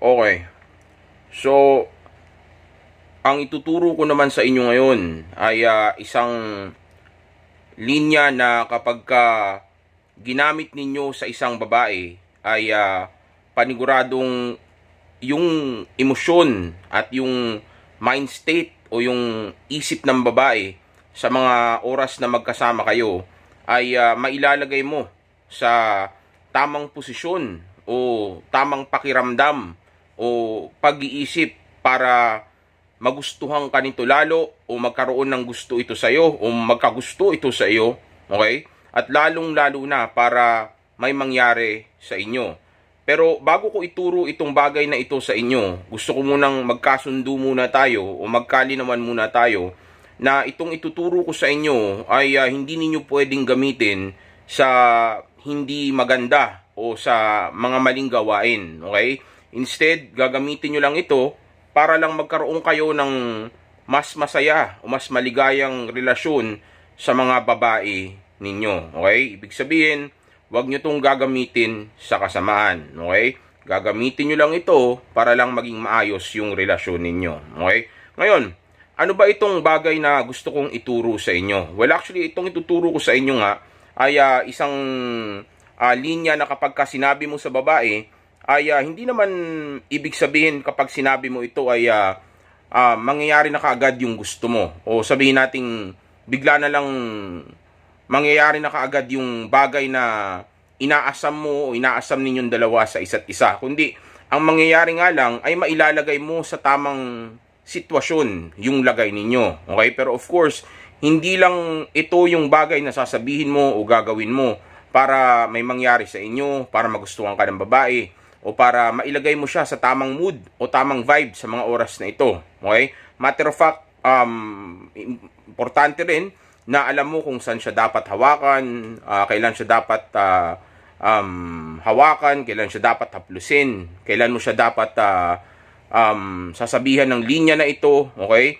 Okay. So, ang ituturo ko naman sa inyo ngayon ay isang linya na kapag ginamit ninyo sa isang babae ay paniguradong yung emosyon at yung mind state o yung isip ng babae sa mga oras na magkasama kayo ay mailalagay mo sa tamang posisyon o tamang pakiramdam o pag-iisip para magustuhan ka nito lalo o magkaroon ng gusto ito sa iyo o magkagusto ito sa iyo, okay? At lalong-lalo na para may mangyari sa inyo. Pero bago ko ituro itong bagay na ito sa inyo, gusto ko munang magkasundo muna tayo o magkalinawan muna tayo na itong ituturo ko sa inyo ay hindi ninyo pwedeng gamitin sa hindi maganda o sa mga maling gawain, okay? Instead, gagamitin nyo lang ito para lang magkaroon kayo ng mas masaya o mas maligayang relasyon sa mga babae ninyo, okay? Ibig sabihin, huwag nyo itong gagamitin sa kasamaan, okay? Gagamitin nyo lang ito para lang maging maayos yung relasyon ninyo, okay? Ngayon, ano ba itong bagay na gusto kong ituro sa inyo? Well, actually, itong ituturo ko sa inyo nga ay isang linya na kapag sinabi mo sa babae, ay hindi naman ibig sabihin kapag sinabi mo ito ay mangyayari na kaagad yung gusto mo. O sabihin nating bigla na lang mangyayari na kaagad yung bagay na inaasam mo o inaasam ninyong dalawa sa isa't isa. Kundi ang mangyayari nga lang ay mailalagay mo sa tamang sitwasyon yung lagay ninyo. Okay? Pero of course, hindi lang ito yung bagay na sasabihin mo o gagawin mo para may mangyari sa inyo, para magustuhan ka ng babae, o para mailagay mo siya sa tamang mood o tamang vibe sa mga oras na ito. Okay? Matter of fact, importante rin na alam mo kung saan siya dapat hawakan, kailan siya dapat hawakan, kailan siya dapat haplusin, kailan mo siya dapat sasabihan ng linya na ito, okay?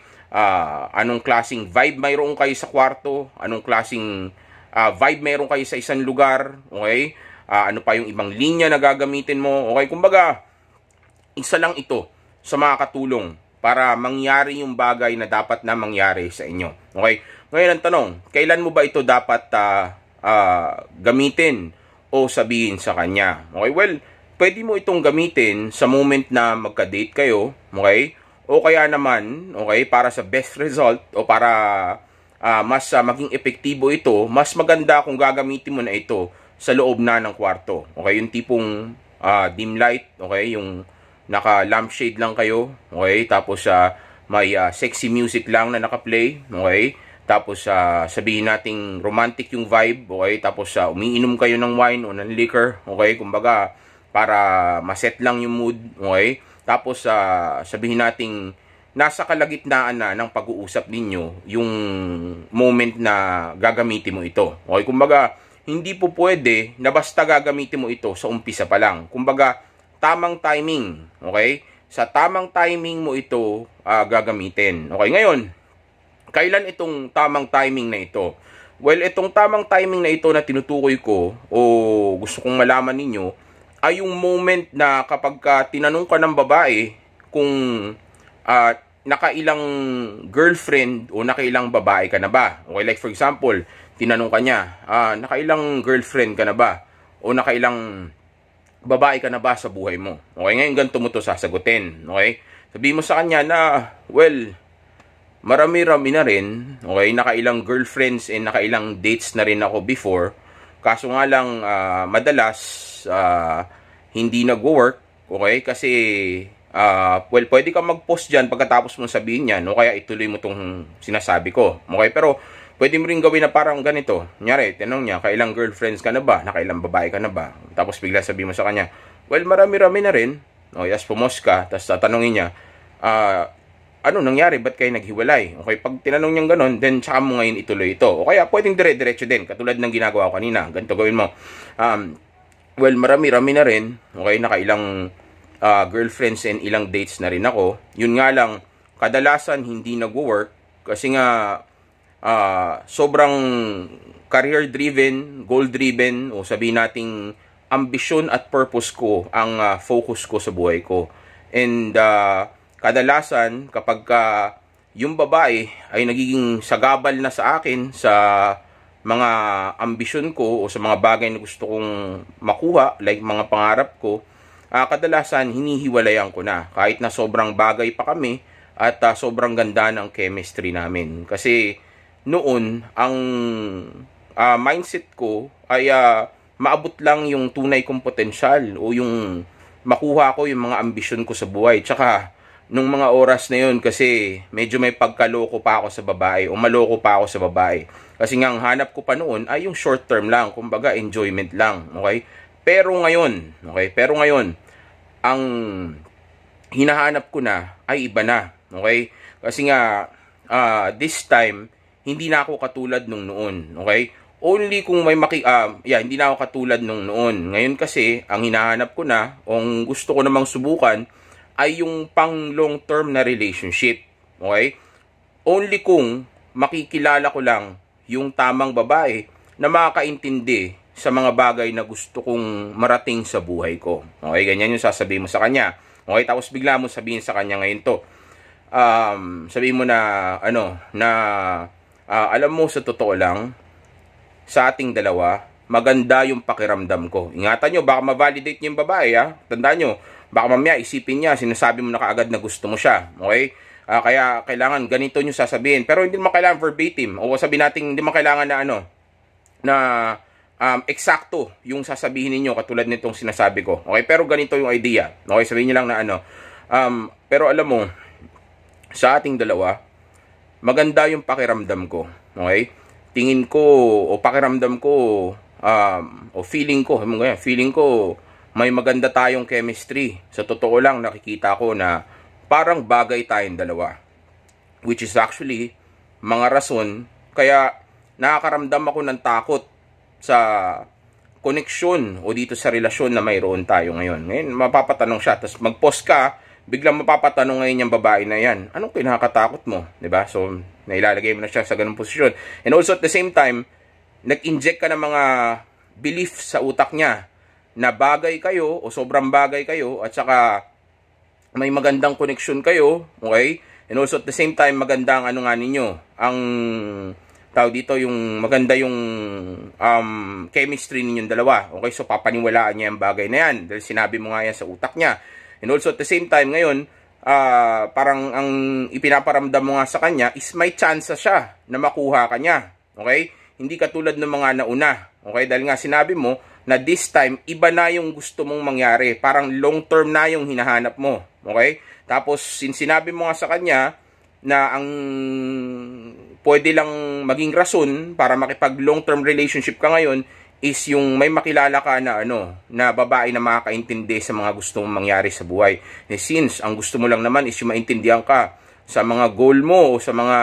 Anong klaseng vibe mayroon kayo sa kwarto, anong klaseng vibe mayroon kayo sa isang lugar, okay? Ano pa yung ibang linya na gagamitin mo, okay? Kumbaga, isa lang ito sa mga katulong para mangyari yung bagay na dapat na mangyari sa inyo, okay? Ngayon ang tanong, kailan mo ba ito dapat gamitin o sabihin sa kanya? Okay, well, pwede mo itong gamitin sa moment na magka-date kayo, okay? O kaya naman, okay, para sa best result o para mas maging epektibo ito, mas maganda kung gagamitin mo na ito sa loob na ng kwarto. Okay, yung tipong dim light, okay, yung naka-lampshade lang kayo, okay, tapos may sexy music lang na naka-play, okay, tapos sabihin nating romantic yung vibe, okay, tapos umiinom kayo ng wine o ng liquor, okay, kumbaga para maset lang yung mood, okay, tapos sabihin nating nasa kalagitnaan na ng pag-uusap ninyo yung moment na gagamitin mo ito, okay, kumbaga hindi po pwede na basta gagamitin mo ito sa umpisa pa lang. Kumbaga, tamang timing. Okay? Sa tamang timing mo ito gagamitin. Okay, ngayon, kailan itong tamang timing na ito? Well, itong tamang timing na ito na tinutukoy ko o gusto kong malaman ninyo ay yung moment na kapag tinanong ka ng babae kung nakailang girlfriend o nakailang babae ka na ba. Okay, like for example, tinanong ka niya, nakailang girlfriend ka na ba? O nakailang babae ka na ba sa buhay mo? Okay, ngayon ganito mo to sasagutin. Okay? Sabihin mo sa kanya na, well, marami-rami na rin. Okay, nakailang girlfriends and nakailang dates na rin ako before. Kaso nga lang, madalas, hindi nag-work. Okay, kasi, well, pwede ka mag-post dyan pagkatapos mo sabihin yan. O kaya ituloy mo tong sinasabi ko. Okay, pero pwede mo rin gawin na parang ganito. Kunyari, tinanong niya, kailang girlfriends ka na ba? Nakailang babae ka na ba? Tapos bigla sabihin mo sa kanya, well, marami-rami na rin. O, yes, pumos ka. Tapos tatanungin niya, ano nangyari? Ba't kayo naghiwalay? Okay, pag tinanong niya gano'n, then tsaka mo ngayon ituloy ito. O kaya pwedeng dire-diretso din, katulad ng ginagawa ko kanina. Ganito gawin mo. Well, marami-rami na rin. Okay, nakailang girlfriends and ilang dates na rin ako. Yun nga lang, kadalasan hindi nag-work kasi nga sobrang career-driven, goal-driven, o sabihin nating ambisyon at purpose ko ang focus ko sa buhay ko. And kadalasan kapag yung babae ay nagiging sagabal na sa akin sa mga ambisyon ko o sa mga bagay na gusto kong makuha, like mga pangarap ko, kadalasan hinihiwalayan ko na kahit na sobrang bagay pa kami at sobrang ganda ng chemistry namin. Kasi noon ang mindset ko ay maabot lang yung tunay kong potensyal o yung makuha ko yung mga ambisyon ko sa buhay. Tsaka nung mga oras na yun kasi medyo may pagkaloko pa ako sa babae o maloko pa ako sa babae. Kasi nga ang hanap ko pa noon ay yung short term lang, kumbaga enjoyment lang, okay? Pero ngayon, ang hinahanap ko na ay iba na, okay? Kasi nga this time hindi na ako katulad nung noon, okay? Only kung may hindi na ako katulad nung noon. Ngayon kasi ang hinahanap ko na, o gusto ko namang subukan ay yung pang long term na relationship, okay? Only kung makikilala ko lang yung tamang babae na makakaintindi sa mga bagay na gusto kong marating sa buhay ko. Okay, ganyan yung sasabihin mo sa kanya. Okay, tapos bigla mo sabihin sa kanya ngayon to. Sabihin mo na, alam mo sa totoo lang, sa ating dalawa, maganda yung pakiramdam ko. Ingatan nyo, baka ma-validate niyo yung babae, ha? Tandaan nyo, baka mamaya isipin niya, sinasabi mo na kaagad na gusto mo siya. Okay? Kaya kailangan ganito nyo sasabihin. Pero hindi mo kailangan verbatim. O sabihin natin, hindi mo kailangan na eksakto yung sasabihin niyo katulad nitong sinasabi ko. Okay? Pero ganito yung idea. Okay? Sabihin niyo lang na pero alam mo, sa ating dalawa, maganda yung pakiramdam ko. Okay? Tingin ko, o pakiramdam ko, o feeling ko may maganda tayong chemistry. Sa totoo lang, nakikita ko na parang bagay tayong dalawa. Which is actually mga rason kaya nakakaramdam ako ng takot sa koneksyon o dito sa relasyon na mayroon tayo ngayon. Ngayon, mapapatanong siya. Tapos mag-post ka, biglang mapapatanong ngayon yung babae na yan, anong kinakatakot mo? Diba? So, nailalagay mo na siya sa ganung posisyon. And also at the same time, nag-inject ka ng mga belief sa utak niya na bagay kayo o sobrang bagay kayo at saka may magandang connection kayo, okay? And also at the same time, magandang ninyo, ang tawag dito, yung maganda yung chemistry ninyong dalawa, okay? So papaniwalaan niya yung bagay na yan dahil sinabi mo nga yan sa utak niya. And also at the same time, ngayon, parang ang ipinaparamdam mo nga sa kanya is may chance siya na makuha ka niya, okay? Hindi katulad ng mga nauna, okay? Dahil nga sinabi mo na this time, iba na yung gusto mong mangyari. Parang long term na yung hinahanap mo. Okay? Tapos, sinabi mo nga sa kanya na ang pwede lang maging rason para makipag long term relationship ka ngayon is yung may makilala ka na na babae na makakaintindi sa mga gusto mong mangyari sa buhay. Since ang gusto mo lang naman is yung maintindihan ka sa mga goal mo o sa mga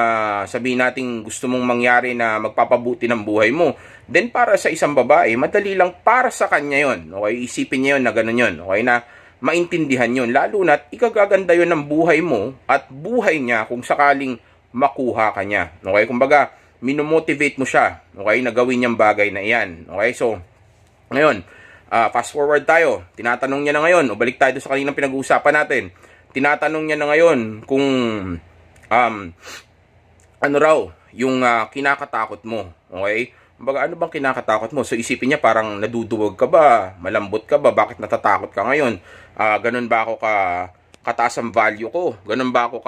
sabihin nating gusto mong mangyari na magpapabuti ng buhay mo, then para sa isang babae, madali lang para sa kanya yon. Okay? Isipin niya yon na gano'n yon. Okay? Na maintindihan yon. Lalo na't ikagaganda yon ng buhay mo at buhay niya kung sakaling makuha ka niya. Okay? Kumbaga, minomotivate mo siya. Okay? Na gawin niyang bagay na iyan. Okay? So, ngayon, fast forward tayo. Tinatanong niya na ngayon, o balik tayo sa kaninang pinag-uusapan natin. Tinatanong niya na ngayon kung ano raw yung kinakatakot mo. Okay? Kumbaga, ano bang kinakatakot mo? So isipin niya parang naduduwag ka ba? Malambot ka ba? Bakit natatakot ka ngayon? Ganun ba ako kataas ang value ko? Ganun ba ako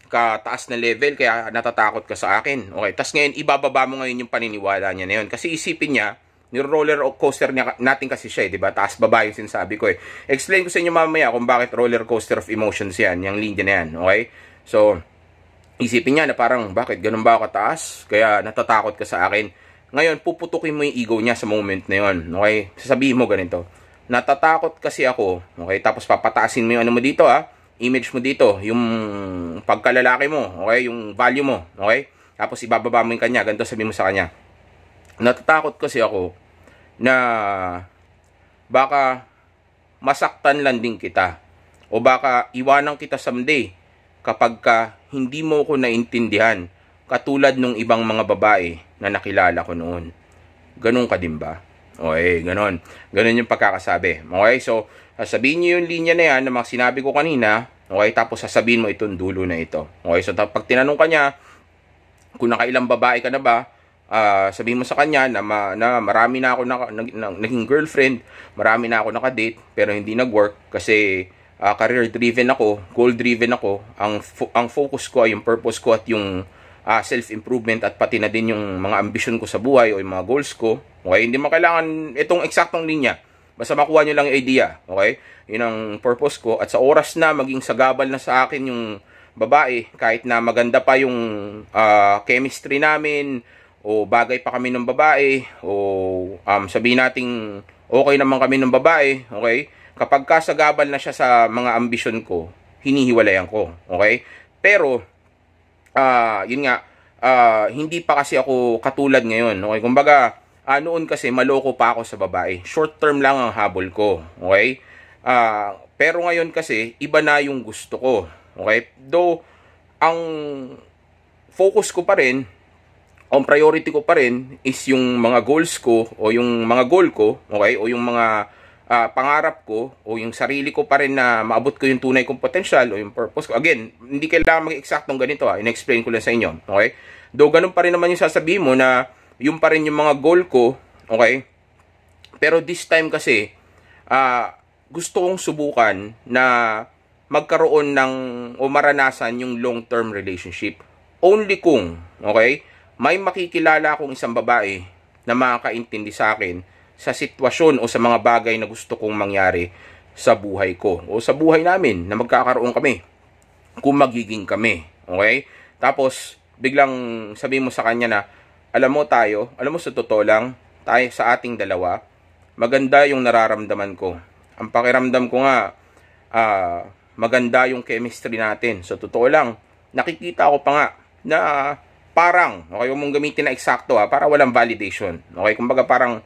kataas na level kaya natatakot ka sa akin? Okay? Tapos ngayon, ibababa mo ngayon yung paniniwala niya na yun. Kasi isipin niya, ni-roller coaster natin kasi siya, di ba? Taas baba yung sinasabi ko eh. Explain ko sa inyo mamaya kung bakit roller coaster of emotions yan, yung linya na yan, okay? So, isipin niya na parang, bakit ganun ba ako kataas? Kaya natatakot ka sa akin. Ngayon, puputukin mo yung ego niya sa moment na yun, okay? Sasabihin mo ganito, natatakot kasi ako, okay? Tapos papataasin mo yung mo dito, image mo dito, yung pagkalalaki mo, okay? Yung value mo, okay? Tapos ibababa mo yung kanya, ganito sabihin mo sa kanya, natatakot kasi ako na baka masaktan lang din kita o baka iwanan kita someday kapag hindi mo ko naintindihan katulad nung ibang mga babae na nakilala ko noon. Ganun ka din ba? Okay, ganon. Ganon yung pagkakasabi. Okay, so sasabihin nyo yung linya na yan na mga sinabi ko kanina. Okay, tapos sasabihin mo itong dulo na ito. Okay, so pag tinanong ka niya kung nakailang babae ka na ba, sabihin mo sa kanya na, marami na ako naging girlfriend, marami na ako nakadate, pero hindi nag-work kasi career-driven ako, goal-driven ako. Ang focus ko ay yung purpose ko at yung self-improvement at pati na din yung mga ambition ko sa buhay o yung mga goals ko. Okay, hindi mo kailangan itong eksaktong linya. Basta makuha nyo lang yung idea. Okay, yun ang purpose ko. At sa oras na maging sagabal na sa akin yung babae, kahit na maganda pa yung chemistry namin, o bagay pa kami ng babae, o sabihin nating okay naman kami ng babae, okay, kapag kasagabal na siya sa mga ambisyon ko, hinihiwalayan ko. Okay, pero yun nga, hindi pa kasi ako katulad ngayon. Okay, kumbaga noon kasi maloko pa ako sa babae. Short term lang ang habol ko. Okay? Pero ngayon kasi iba na yung gusto ko. Okay? Though ang focus ko pa rin, ang priority ko pa rin is yung mga goals ko o yung mga goal ko, okay? O yung mga pangarap ko o yung sarili ko pa rin na maabot ko yung tunay kong potential o yung purpose ko. Again, hindi kailangan mag-eksaktong ganito. In-explain ko lang sa inyo. Okay? Though ganun pa rin naman yung sasabihin mo na yung pa rin yung mga goal ko, okay? Pero this time kasi, gusto kong subukan na magkaroon ng o maranasan yung long-term relationship. Only kung, okay, may makikilala akong isang babae na makakaintindi sa akin sa sitwasyon o sa mga bagay na gusto kong mangyari sa buhay ko o sa buhay namin na magkakaroon kami kung magiging kami. Okay? Tapos, biglang sabihin mo sa kanya na, alam mo sa totoo lang, tayo sa ating dalawa, maganda yung nararamdaman ko. Ang pakiramdam ko nga, maganda yung chemistry natin. So, totoo lang, nakikita ko pa nga na parang, okay, huwag mong gamitin na eksakto para walang validation. Okay, kumbaga parang,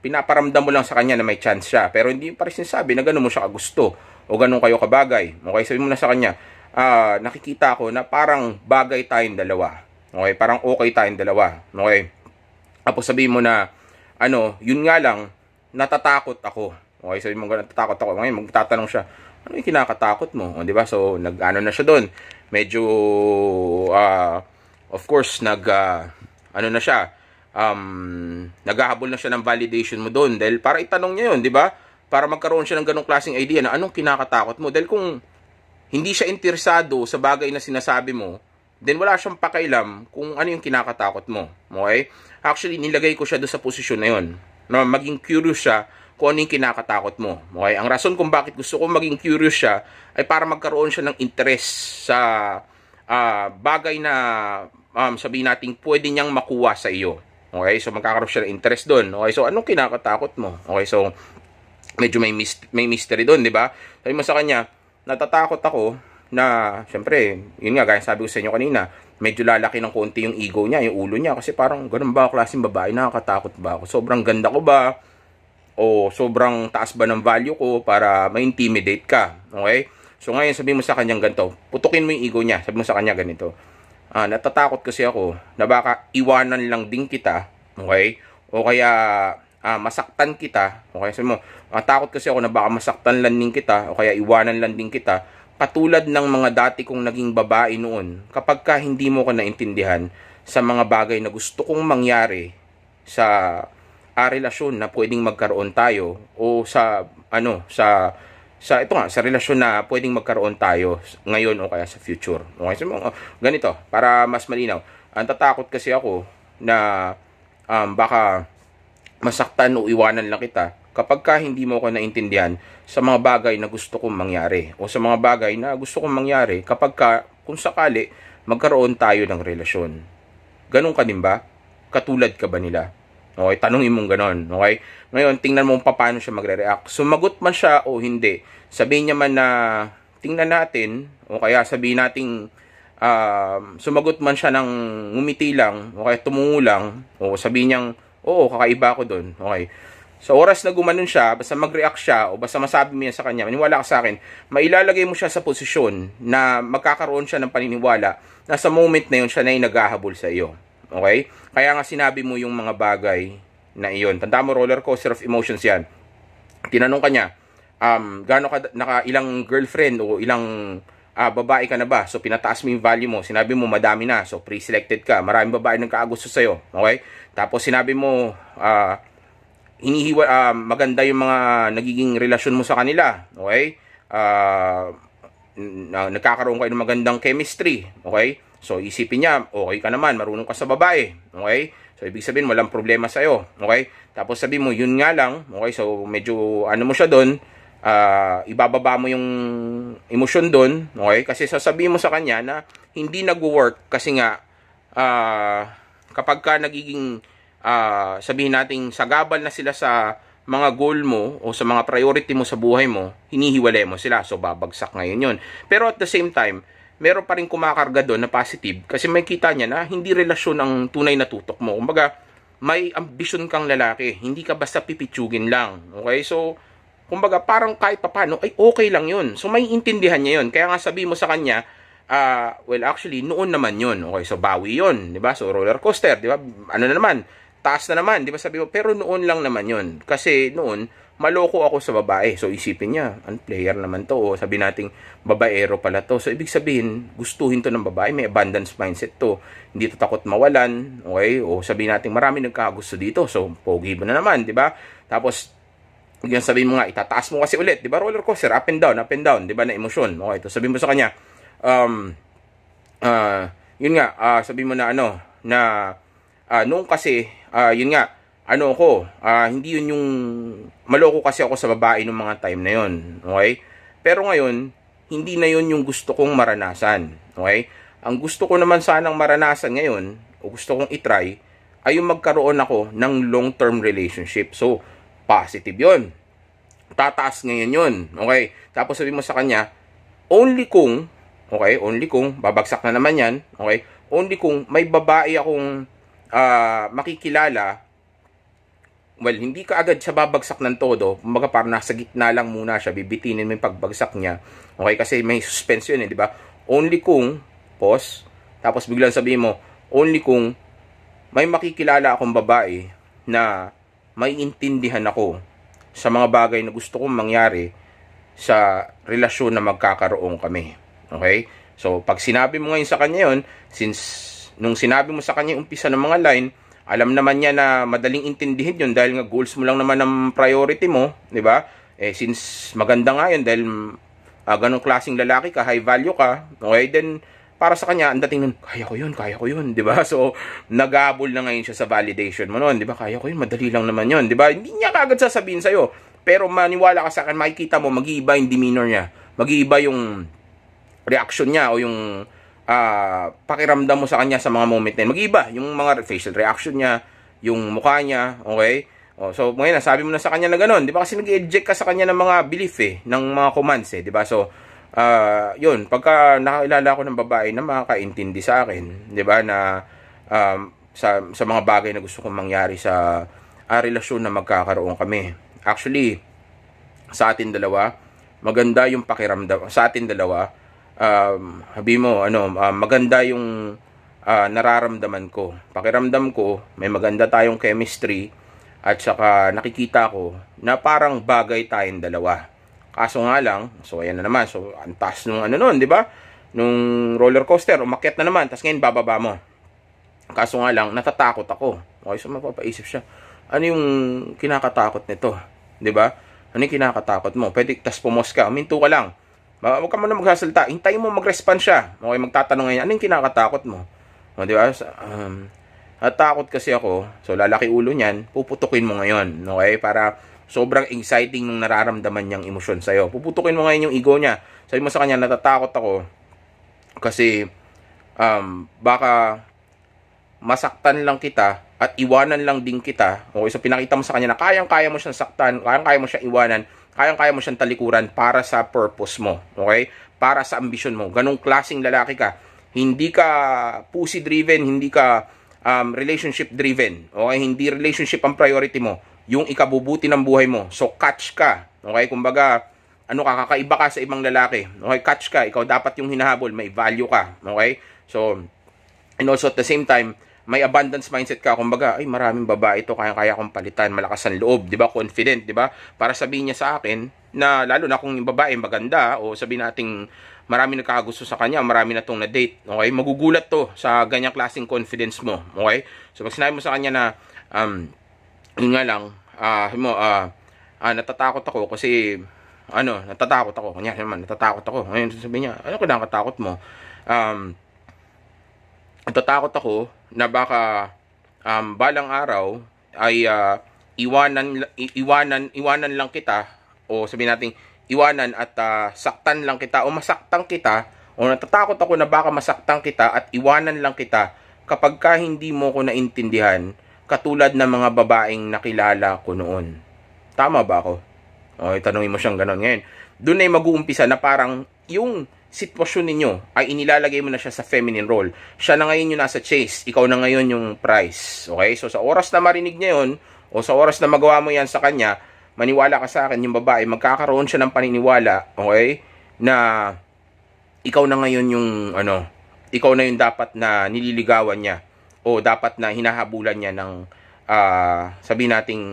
pinaparamdam mo lang sa kanya na may chance siya. Pero hindi pa rin sinasabi na gano'n mo siya kagusto o gano'n kayo kabagay. Okay, sabihin mo na sa kanya, nakikita ko na parang bagay tayong dalawa. Okay, parang okay tayong dalawa. Okay. Tapos sabihin mo na, yun nga lang, natatakot ako. Okay, sabihin mo natatakot ako. Ngayon, magtatanong siya, ano yung kinakatakot mo? O, diba? So, nag-ano na siya doon. Medyo, of course, na siya, naghahabol na siya ng validation mo doon. Dahil para itanong niya yun, diba? Para magkaroon siya ng ganong klaseng idea na anong kinakatakot mo. Dahil kung hindi siya interesado sa bagay na sinasabi mo, then wala siyang pakailam kung ano yung kinakatakot mo. Okay? Actually, nilagay ko siya doon sa posisyon na yun. Na maging curious siya kung ano yung kinakatakot mo. Okay? Ang rason kung bakit gusto ko maging curious siya ay para magkaroon siya ng interest sa bagay na sabihin natin pwede niyang makuha sa iyo. Okay? So, magkakaroon siya ng interest doon. Okay? So, anong kinakatakot mo? Okay? So, medyo may mystery doon, di ba? Sabi mo sa kanya, natatakot ako na, syempre, yun nga, gaya sabi ko sa inyo kanina, medyo lalaki ng konti yung ego niya, yung ulo niya, kasi parang, ganun ba klaseng babae, nakakatakot ba ako? Sobrang ganda ko ba? O sobrang taas ba ng value ko para ma-intimidate ka? Okay? So ngayon, sabihin mo sa kanyang ganito, putukin mo yung ego niya, sabihin mo sa kanya ganito, natatakot kasi ako na baka iwanan lang din kita, okay? O kaya, masaktan kita, okay? Sabihin mo, takot kasi ako na baka masaktan lang din kita, o kaya iwanan lang din kita, katulad ng mga dati kong naging babae noon, kapag ka hindi mo ko naintindihan sa mga bagay na gusto kong mangyari sa relasyon na pwedeng magkaroon tayo o sa sa relasyon na pwedeng magkaroon tayo ngayon o kaya sa future. Okay, so ganito para mas malinaw. Ang tatakot kasi ako na baka masaktan o iwanan lang kita kapag ka hindi mo ko naintindihan sa mga bagay na gusto kong mangyari o sa mga bagay na gusto kong mangyari kapag ka, kung sakali, magkaroon tayo ng relasyon. Ganun ka din ba? Katulad ka ba nila? Okay, tanungin mong ganon. Okay? Ngayon, tingnan mo paano siya magre-react. Sumagot man siya o hindi. Sabihin niya man na tingnan natin o kaya sabihin nating sumagot man siya ng ngumiti lang o kaya tumungo lang o sabihin niyang, oo, kakaiba ako doon. Okay. Sa oras na gumanon siya, basta mag-react siya o basta masabi mo yan sa kanya, maniwala ka sa akin, mailalagay mo siya sa posisyon na magkakaroon siya ng paniniwala na sa moment na yun siya na yung naghahabol sa iyo. Okay? Kaya nga sinabi mo yung mga bagay na iyon. Tanda mo, roller coaster of emotions yan. Tinanong ka niya, gaano ka, ilang girlfriend o ilang babae ka na ba? So, pinataas mo yung value mo. Sinabi mo, madami na. So, pre-selected ka. Maraming babae nagkaagusto sa'yo. Okay? Tapos, sinabi mo, maganda yung mga nagiging relasyon mo sa kanila. Okay? Nagkakaroon kayo ng magandang chemistry. Okay? So, isipin niya, okay ka naman, marunong ka sa babae. Okay? So, ibig sabihin, walang problema sa'yo. Okay? Tapos sabi mo, yun nga lang. Okay? So, medyo, mo siya doon, ibababa mo yung emosyon doon. Okay? Kasi sasabihin mo sa kanya na hindi nag-work kasi nga, kapag ka nagiging, sabihin natin, sagabal na sila sa mga goal mo o sa mga priority mo sa buhay mo, hinihiwalay mo sila. So, babagsak ngayon yun. Pero at the same time, meron pa rin kumakarga doon na positive kasi may kita niya na hindi relasyon ang tunay na tutok mo. Kumbaga, may ambisyon kang lalaki. Hindi ka basta pipitsugin lang. Okay? So, kumbaga, parang kahit papano, ay okay lang yun. So, may intindihan niya yun. Kaya nga sabi mo sa kanya, well, actually, noon naman yun. Okay? So, bawi yun. Diba? So, roller coaster. Diba? Ano na naman? Taas na naman. Diba? Sabi mo, pero noon lang naman yun. Kasi noon, maloko ako sa babae. So, isipin niya, player naman to. O, sabi nating, babaero pala to. So, ibig sabihin, gustuhin to ng babae. May abundance mindset to. Hindi to takot mawalan. Okay? O, sabi nating, marami nagkakagusto dito. So, pogi mo na naman. Diba? Tapos, yung sabihin mo nga, itataas mo kasi ulit. Diba? Roller coaster, up and down. Diba? Na emosyon. Okay? So, sabihin mo sa kanya, yun nga, sabihin mo na noong kasi, yun nga, hindi yun yung, maloko kasi ako sa babae nung mga time na yun, okay? Pero ngayon, hindi na yun yung gusto kong maranasan, okay? Ang gusto ko naman sanang maranasan ngayon, o gusto kong itry, ay yung magkaroon ako ng long-term relationship. So, positive yun. Tataas ngayon yun, okay? Tapos sabi mo sa kanya, only kung, babagsak na naman yan, okay? Only kung may babae akong makikilala, well, hindi ka agad siya babagsak ng todo. Kumbaga parang nasa gitna lang muna siya. Bibitinin mo yung pagbagsak niya. Okay? Kasi may suspense yun di ba? Only kung, pause, tapos biglang sabihin mo, only kung may makikilala akong babae na may intindihan ako sa mga bagay na gusto kong mangyari sa relasyon na magkakaroon kami. Okay? So, pag sinabi mo ngayon sa kanya yun, since nung sinabi mo sa kanya yung umpisa ng mga line, alam naman niya na madaling intindihin yun dahil nga goals mo lang naman ang priority mo, di ba? Since maganda nga yun dahil ganong klaseng lalaki ka, high value ka, okay, then para sa kanya, ang dating nun, kaya ko yun, di ba? So, nagabol na ngayon siya sa validation mo nun, di ba? Kaya ko yun, madali lang naman yun, di ba? Hindi niya kagad sasabihin sa'yo, pero maniwala ka sa akin, makikita mo, mag-iiba yung demeanor niya, mag-iiba yung reaction niya o yung pakiramdam mo sa kanya sa mga moment na yun. Mag-iba yung mga facial reaction niya, yung mukha niya, okay? So, ngayon, sabi mo na sa kanya na gano'n, di ba? Kasi nag-eject ka sa kanya ng mga belief ng mga commands di ba? So, yun, pagka nakakilala ko ng babae na makakaintindi sa akin, di ba, na sa mga bagay na gusto kong mangyari sa relasyon na magkakaroon kami. Actually, sa atin dalawa, maganda yung pakiramdam. Sa atin dalawa, habi mo, maganda yung nararamdaman ko. Pakiramdam ko, may maganda tayong chemistry at saka nakikita ko na parang bagay tayong dalawa. Kaso nga lang, so ayan na naman. So, ang taas nung nun, di ba? Nung roller coaster, umakyat na naman, tapos ngayon bababa mo. Kaso nga lang, natatakot ako. Okay, so mapapaisip siya, ano yung kinakatakot nito? Di ba? Ano yung kinakatakot mo? Pwede, tas pumos ka, uminto ka lang. Huwag ka muna magsasalita. Hintayin mo mag-respond siya. Okay, magtatanong ngayon, ano yung kinakatakot mo? O, di ba? Natakot kasi ako. So, lalaki ulo niyan. Puputukin mo ngayon. Okay? Para sobrang exciting nung nararamdaman niyang emosyon sa'yo. Puputukin mo ngayon yung ego niya. Sabi mo sa kanya, natatakot ako. Kasi, baka masaktan lang kita at iwanan lang din kita. Okay? So, pinakita mo sa kanya na kayang-kaya mo siyang saktan, kayang-kaya mo siyang iwanan, kayang-kaya mo siyang talikuran para sa purpose mo. Okay? Para sa ambisyon mo. Ganong klaseng lalaki ka. Hindi ka pussy-driven, hindi ka relationship-driven. Okay? Hindi relationship ang priority mo. Yung ikabubuti ng buhay mo. So, catch ka. Okay? Kumbaga, kakaiba ka sa ibang lalaki. Okay? Catch ka. Ikaw dapat yung hinahabol. May value ka. Okay? So, and also at the same time, may abundance mindset ka, kumbaga, ay maraming babae ito, kaya kong palitan, malakas ang loob, 'di ba? Confident, 'di ba? Para sabihin niya sa akin na lalo na kung yung babae maganda o sabihin nating marami nagkakagusto sa kanya, marami na tong na-date, okay? Magugulat to sa ganyang klaseng confidence mo, okay? So pag sinabi mo sa kanya na yun nga lang, natatakot ako kasi natatakot ako. Kanya naman, natatakot ako. Ngayon sasabihin niya, ano kinakatakot mo? Natatakot ako na baka balang araw ay iwanan lang kita, o sabihin natin iwanan at saktan lang kita o masaktan kita, o natatakot ako na baka masaktan kita at iwanan lang kita kapag ka hindi mo ko naintindihan, katulad ng mga babaeng nakilala ko noon. Tama ba ako? O, tanungin mo siyang ganon. Ngayon, doon ay mag-uumpisa na parang yung sitwasyon ninyo ay inilalagay mo na siya sa feminine role. Siya na ngayon yung nasa chase, ikaw na ngayon yung prize. Okay? So sa oras na marinig niya yun, o sa oras na magawa mo yan sa kanya, maniwala ka sa akin, yung babae, magkakaroon siya ng paniniwala, okay, na ikaw na ngayon yung, ikaw na yung dapat na nililigawan niya, o dapat na hinahabulan niya ng, sabihin nating,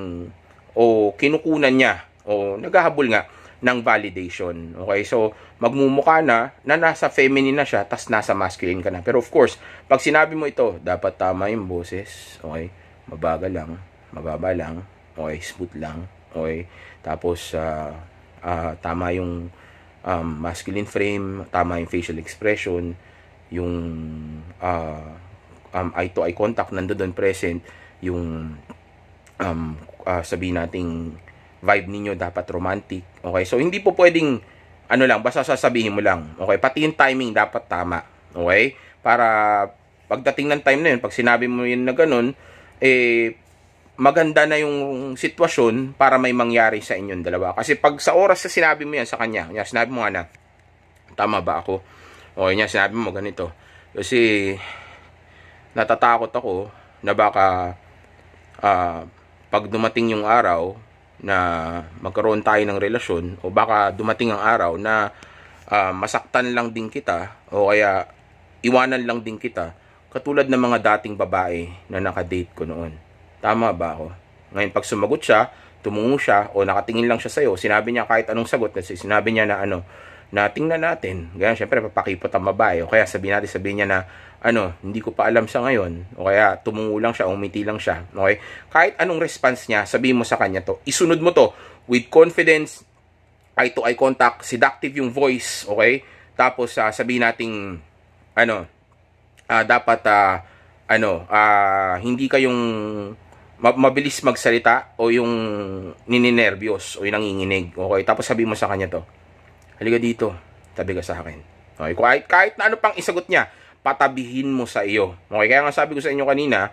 o kinukunan niya, o naghahabol nga, ng validation. Okay, so, magmumukha na nasa feminine na siya, tas nasa masculine ka na. Pero of course, pag sinabi mo ito, dapat tama yung boses, okay, mabagal lang, mababa lang, okay, smooth lang, okay. Tapos tama yung masculine frame, tama yung facial expression, yung eye to eye contact nandoon present, yung sabihin nating vibe ninyo dapat romantic. Okay? So hindi po pwedeng basta sasabihin mo lang. Okay? Pati yung timing dapat tama. Okay? Para pagdating ng time na yun, pag sinabi mo yun na ganun, maganda na yung sitwasyon para may mangyari sa inyong dalawa. Kasi pag sa oras na sinabi mo yan sa kanya, sinabi mo nga na, tama ba ako? O niya, sinabi mo ganito. Kasi, natatakot ako na baka pag dumating yung araw na magkaroon tayo ng relasyon, o baka dumating ang araw na masaktan lang din kita, o kaya iwanan lang din kita, katulad ng mga dating babae na nakadate ko noon. Tama ba ako? Ngayon, pag sumagot siya, tumungo siya, o nakatingin lang siya sa'yo, sinabi niya kahit anong sagot, kasi sinabi niya na na tingnan natin. Ganyan, syempre, papakipot ang babae. O kaya sabihin niya na, hindi ko pa alam sa ngayon. O kaya tumungo lang siya, umiti lang siya. Okay? Kahit anong response niya, sabihin mo sa kanya to. Isunod mo to with confidence, eye to eye contact, seductive yung voice. Okay? Tapos, sabihin nating, dapat, hindi kayong mabilis magsalita o yung nininervyos o yung nanginginig. Okay? Tapos sabihin mo sa kanya to, halika dito, tabi ka sa akin. Okay? Kahit na ano pang isagot niya, patabihin mo sa iyo. Okay? Kaya nga sabi ko sa inyo kanina,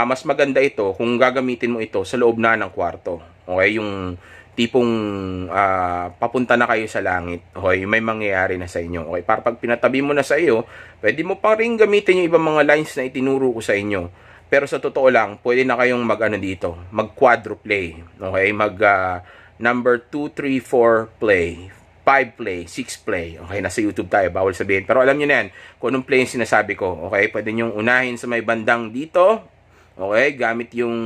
mas maganda ito kung gagamitin mo ito sa loob na ng kwarto. Okay? Yung tipong papunta na kayo sa langit. Okay? May mangyayari na sa inyo. Okay? Para pag pinatabi mo na sa iyo, pwede mo pang ring gamitin yung ibang mga lines na itinuro ko sa inyo. Pero sa totoo lang, pwede na kayong mag-quadruplay. Okay? Number 2, 3, 4 play. 5 play, 6 play. Okay, nasa YouTube tayo, bawal sabihin. Pero alam niyo na yan, kung anong play yung sinasabi ko. Okay, pwede nyo unahin sa may bandang dito. Okay, gamit yung,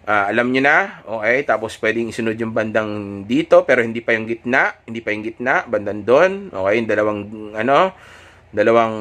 alam niyo na. Okay, tapos pwedeng isunod yung bandang dito, pero hindi pa yung gitna. Hindi pa yung gitna, bandang doon. Okay, yung dalawang,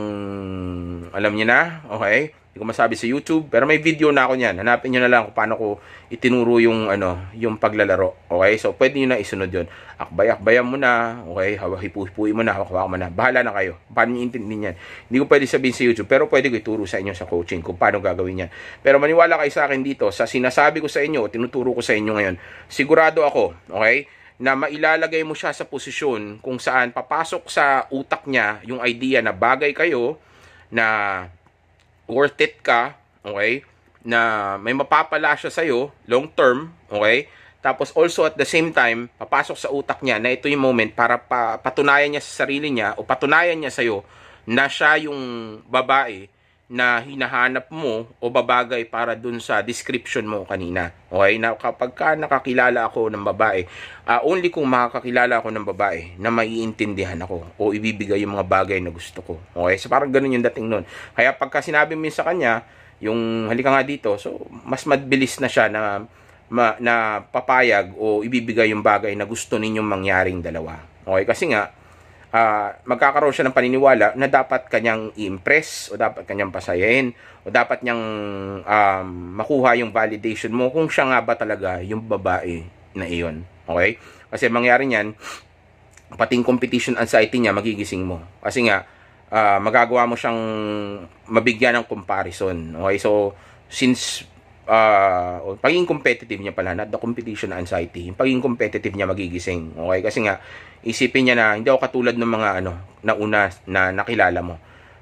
alam niyo na. Okay, hindi ko masabi sa YouTube, pero may video na ako niyan. Hanapin niyo na lang kung paano ko itinuro yung yung paglalaro. Okay? So pwede niyo na isunod 'yon. Akbay-akbayan mo na, okay? Hipu-hipuin mo na, hawak mo na. Bahala na kayo. Paano niyo intindihin 'yan? Hindi ko pwede sabihin sa YouTube, pero pwede ko ituro sa inyo sa coaching kung paano gagawin 'yan. Pero maniwala kayo sa akin dito, sa sinasabi ko sa inyo, tinuturo ko sa inyo ngayon. Sigurado ako, okay? Na mailalagay mo siya sa posisyon kung saan papasok sa utak niya yung idea na bagay kayo, na worth it ka, okay? Na may mapapala siya sa'yo, long term, okay? Tapos also at the same time, papasok sa utak niya na ito yung moment para patunayan niya sa sarili niya o patunayan niya sa'yo na siya yung babae na hinahanap mo o babagay para dun sa description mo kanina. Okay? Na kapag ka nakakilala ako ng babae, only kung makakakilala ako ng babae na maiintindihan ako o ibibigay yung mga bagay na gusto ko. Okay? So parang ganun yung dating nun. Kaya pagka sinabi mo sa kanya yung halika nga dito, so mas mabilis na siya na na papayag o ibibigay yung bagay na gusto ninyong mangyaring dalawa. Okay, kasi nga magkakaroon siya ng paniniwala na dapat kanyang i-impress o dapat kanyang pasayahin o dapat niyang makuha yung validation mo kung siya nga ba talaga yung babae na iyon. Okay? Kasi mangyari niyan, pating competition anxiety niya magigising mo. Kasi nga magagawa mo siyang mabigyan ng comparison. Okay? So since pagiging competitive niya pala, not the competition anxiety, yung pagiging competitive niya magigising. Okay? Kasi nga isipin niya na hindi ako katulad ng mga na una na nakilala mo.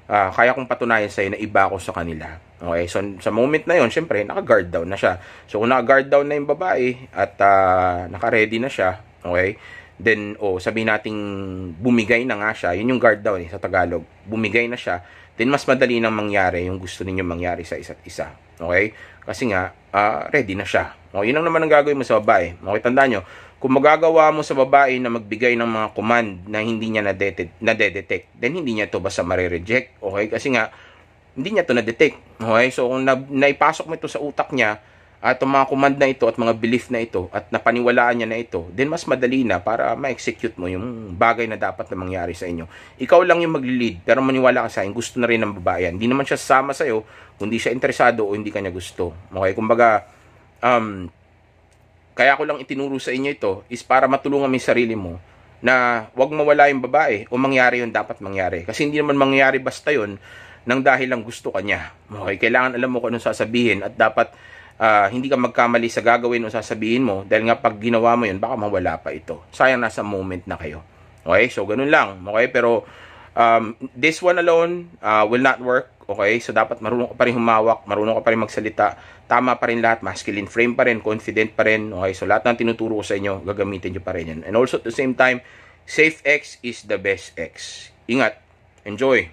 Kaya kong patunayan sa'yo na iba ako sa kanila. Okay? So sa moment na yon, syempre naka-guard down na siya. So kung naka-guard down na yung babae at naka-ready na siya, okay? Then sabihin nating bumigay na nga siya, yun yung guard down sa Tagalog. Bumigay na siya, then mas madali nang mangyari yung gusto ninyong mangyari sa isa't isa. Okay? Kasi nga ready na siya. Okay, yun lang naman ang gagawin mo sa babae. Okay, tandaan nyo, kung magagawa mo sa babae na magbigay ng mga command na hindi niya na-detect, then hindi niya to basta mare-reject. Okay? Kasi nga, hindi niya to na-detect. Okay? So, kung naipasok mo ito sa utak niya, at ang mga command na ito at mga belief na ito at napaniwalaan niya na ito, then mas madali na para ma-execute mo yung bagay na dapat na mangyari sa inyo. Ikaw lang yung magli-lead, pero maniwala ka sa akin, gusto na rin ng babae yan. Hindi naman siya sasama sa'yo kung hindi siya interesado o hindi kanya gusto. Okay? Kumbaga, kaya ko lang itinuro sa inyo ito is para matulungan mo yung sarili mo na wag mawala yung babae o mangyari yung dapat mangyari. Kasi hindi naman mangyari basta yun nang dahil lang gusto ka niya. Okay? Kailangan alam mo kung anong sasabihin at dapat hindi ka magkamali sa gagawin o sasabihin mo dahil nga pag ginawa mo yun, baka mawala pa ito. Sayang nasa moment na kayo. Okay? So, ganun lang. Okay? Pero, this one alone will not work. Okay? So, dapat marunong ka pa rin humawak, marunong ka pa rin magsalita, tama pa rin lahat, masculine frame pa rin, confident pa rin. Okay? So, lahat ng tinuturo ko sa inyo, gagamitin nyo pa rin yan. And also, at the same time, safe X is the best X. Ingat. Enjoy.